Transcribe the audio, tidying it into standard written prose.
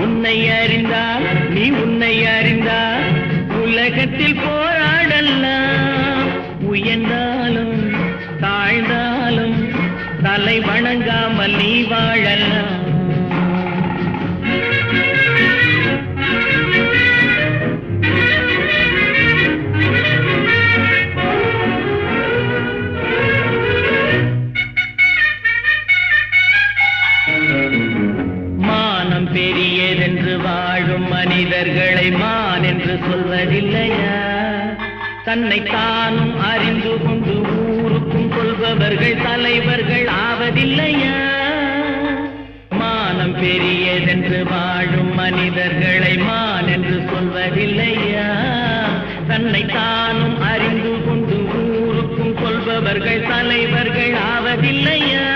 உன்னை அறிந்தால் நீ உன்னை அறிந்தால் உலகத்தில் போராடலாம். உயர்ந்தாலும் தாழ்ந்தாலும் தலை வணங்காமல் நீ வாழலாம். மானம் பெரியதென்று வாழும் மனிதர்களை மான் என்று சொல்வதில்லையா? தன்னை தானும் அறிந்து கொண்டு ஊருக்கும் கொள்பவர்கள் தலைவர்கள் ஆவதில்லையா? மானம் பெரியதென்று வாழும் மனிதர்களை மான் என்று சொல்வதில்லையா? தன்னை தானும் அறிந்து கொண்டு ஊருக்கும் கொள்பவர்கள் தலைவர்கள் ஆவதில்லையா?